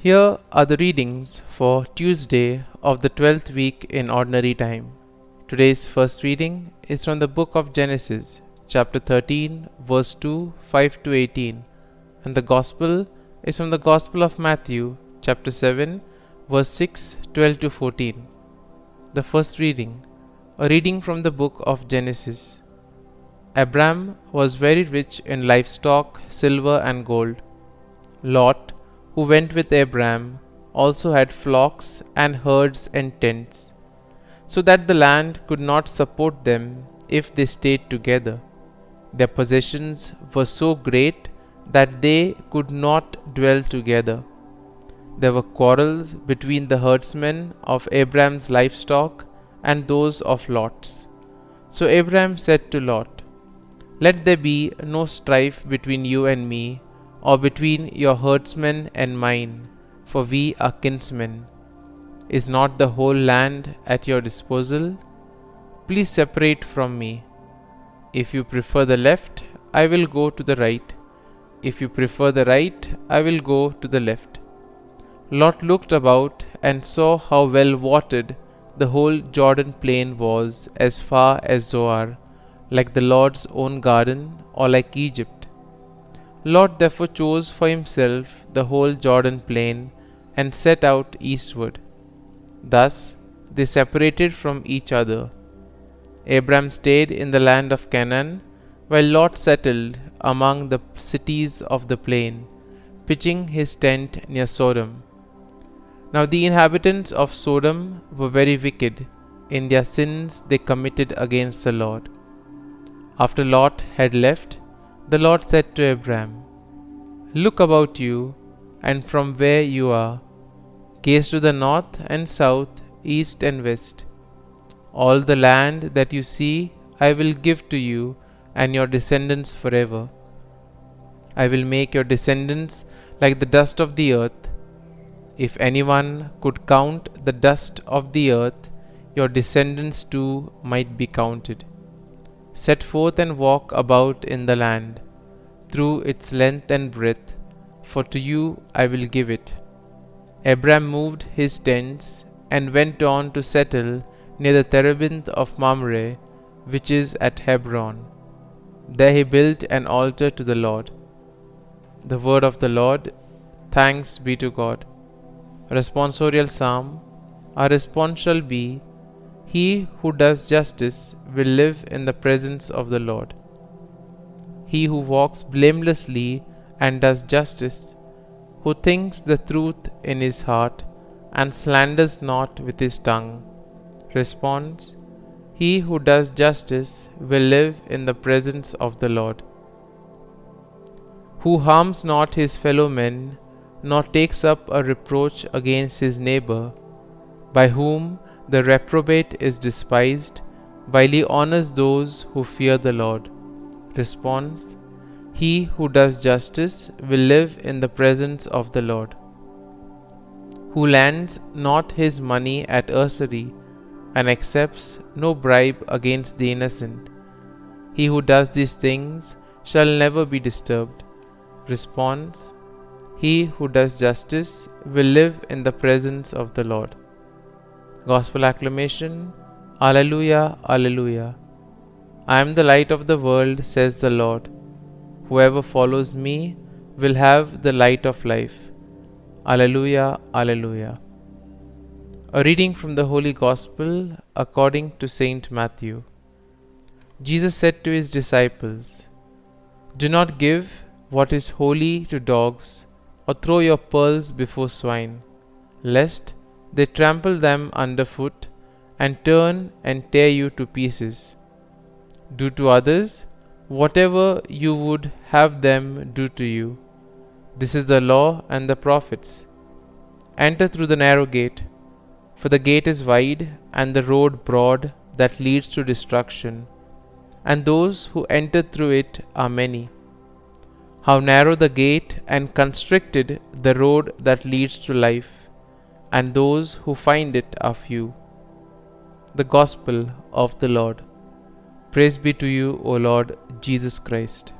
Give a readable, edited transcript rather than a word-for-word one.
Here are the readings for Tuesday of the 12th week in Ordinary Time. Today's first reading is from the book of Genesis, chapter 13, verse 2, 5 to 18, and the Gospel is from the Gospel of Matthew, chapter 7, verse 6, 12 to 14. The first reading, a reading from the book of Genesis. Abram was very rich in livestock, silver and gold. Lot, who went with Abram, also had flocks and herds and tents, so that the land could not support them if they stayed together. Their possessions were so great that they could not dwell together. There were quarrels between the herdsmen of Abram's livestock and those of Lot's. So Abram said to Lot, "Let there be no strife between you and me, or between your herdsmen and mine, for we are kinsmen. Is not the whole land at your disposal? Please separate from me. If you prefer the left, I will go to the right. If you prefer the right, I will go to the left." Lot looked about and saw how well watered the whole Jordan plain was, as far as Zoar, like the Lord's own garden, or like Egypt. Lot therefore chose for himself the whole Jordan plain and set out eastward. Thus they separated from each other. Abram stayed in the land of Canaan, while Lot settled among the cities of the plain, pitching his tent near Sodom. Now the inhabitants of Sodom were very wicked. In their sins they committed against the Lord. After Lot had left, the Lord said to Abram, "Look about you, and from where you are, gaze to the north and south, east and west. All the land that you see I will give to you and your descendants forever. I will make your descendants like the dust of the earth. If anyone could count the dust of the earth, your descendants too might be counted. Set forth and walk about in the land, through its length and breadth, for to you I will give it." Abram moved his tents and went on to settle near the terebinth of Mamre, which is at Hebron. There he built an altar to the Lord. The word of the Lord. Thanks be to God. Responsorial Psalm. Our response shall be, "He who does justice will live in the presence of the Lord." He who walks blamelessly and does justice, who thinks the truth in his heart and slanders not with his tongue. Response: he who does justice will live in the presence of the Lord. Who harms not his fellow men, nor takes up a reproach against his neighbor, by whom the reprobate is despised, while he honors those who fear the Lord. Response: he who does justice will live in the presence of the Lord. Who lends not his money at usury, and accepts no bribe against the innocent. He who does these things shall never be disturbed. Response: he who does justice will live in the presence of the Lord. Gospel acclamation. Alleluia, Alleluia. I am the light of the world, says the Lord. Whoever follows me will have the light of life. Alleluia, Alleluia. A reading from the Holy Gospel according to Saint Matthew. Jesus said to his disciples, "Do not give what is holy to dogs, or throw your pearls before swine, lest they trample them underfoot and turn and tear you to pieces. Do to others whatever you would have them do to you. This is the law and the prophets. Enter through the narrow gate, for the gate is wide and the road broad that leads to destruction, and those who enter through it are many. How narrow the gate and constricted the road that leads to life, and those who find it are few." The Gospel of the Lord. Praise be to you, O Lord Jesus Christ.